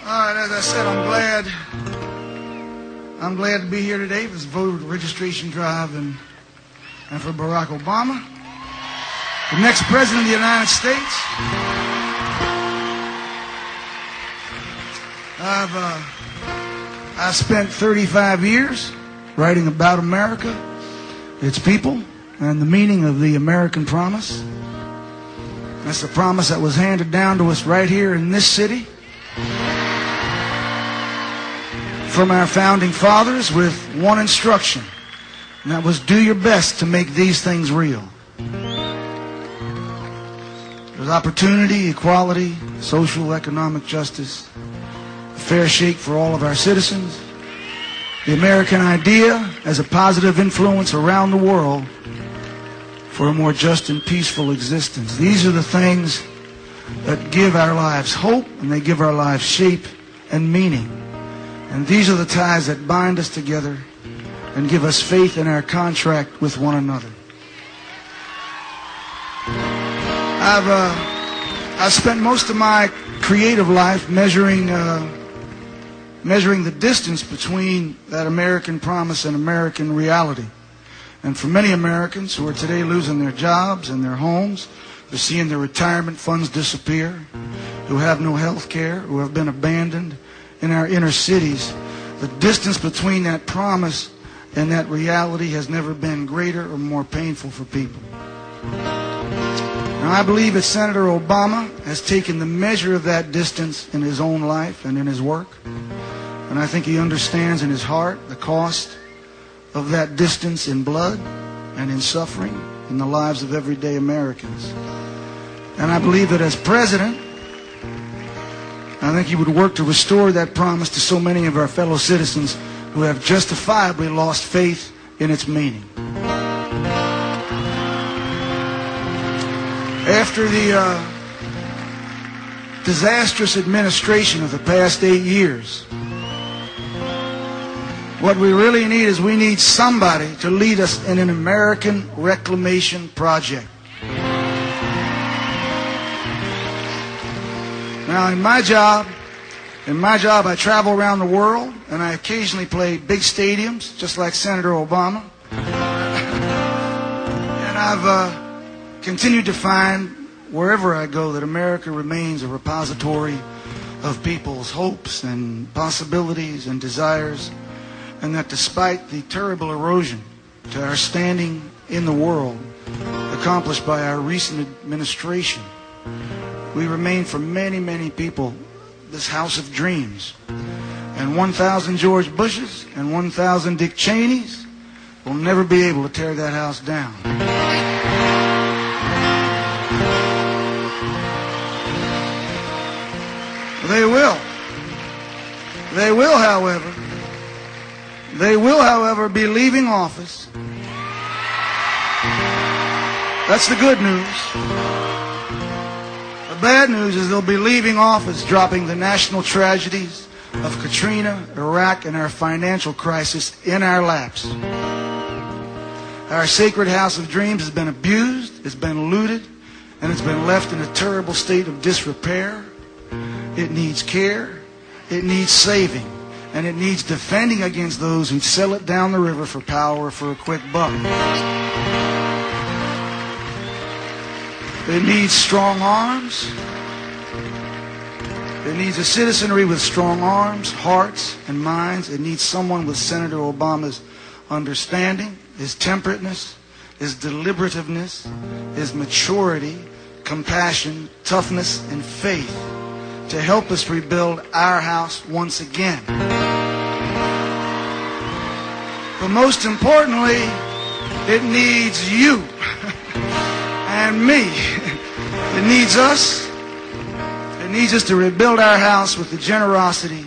All right, as I said, I'm glad to be here today for this voter registration drive and for Barack Obama, the next president of the United States. I spent 35 years writing about America, its people, and the meaning of the American promise. That's the promise that was handed down to us right here in this city from our founding fathers with one instruction, and that was do your best to make these things real. There's opportunity, equality, social, economic justice, a fair shake for all of our citizens, the American idea as a positive influence around the world for a more just and peaceful existence. These are the things that give our lives hope, and they give our lives shape and meaning. And these are the ties that bind us together and give us faith in our contract with one another. I've spent most of my creative life measuring the distance between that American promise and American reality. And for many Americans who are today losing their jobs and their homes, they're seeing their retirement funds disappear, who have no health care, who have been abandoned in our inner cities, the distance between that promise and that reality has never been greater or more painful for people. Now, I believe that Senator Obama has taken the measure of that distance in his own life and in his work. And I think he understands in his heart the cost of that distance in blood and in suffering in the lives of everyday Americans. And I believe that as president, I think he would work to restore that promise to so many of our fellow citizens who have justifiably lost faith in its meaning. After the disastrous administration of the past 8 years, what we really need is we need somebody to lead us in an American reclamation project. Now, in my job, I travel around the world, and I occasionally play big stadiums, just like Senator Obama. And I've continued to find, wherever I go, that America remains a repository of people's hopes and possibilities and desires, and that despite the terrible erosion to our standing in the world accomplished by our recent administration, we remain for many, many people this house of dreams. And 1,000 George Bushes and 1,000 Dick Cheneys will never be able to tear that house down. They will. They will, however, be leaving office. That's the good news. The bad news is they'll be leaving office, dropping the national tragedies of Katrina, Iraq, and our financial crisis in our laps. Our sacred house of dreams has been abused, it's been looted, and it's been left in a terrible state of disrepair. It needs care, it needs saving, and it needs defending against those who sell it down the river for power or for a quick buck. It needs strong arms. It needs a citizenry with strong arms, hearts, and minds. It needs someone with Senator Obama's understanding, his temperateness, his deliberativeness, his maturity, compassion, toughness, and faith to help us rebuild our house once again. But most importantly, it needs you and me. It needs us. It needs us to rebuild our house with the generosity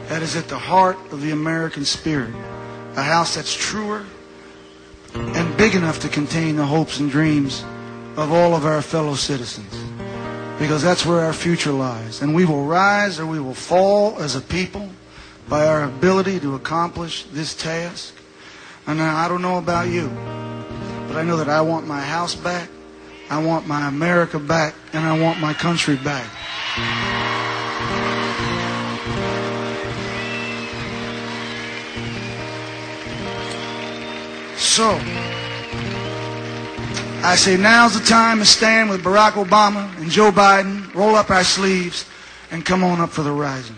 that is at the heart of the American spirit. A house that's truer and big enough to contain the hopes and dreams of all of our fellow citizens. Because that's where our future lies. And we will rise or we will fall as a people by our ability to accomplish this task. And I don't know about you, but I know that I want my house back, I want my America back, and I want my country back. So, I say now's the time to stand with Barack Obama and Joe Biden, roll up our sleeves, and come on up for the rising.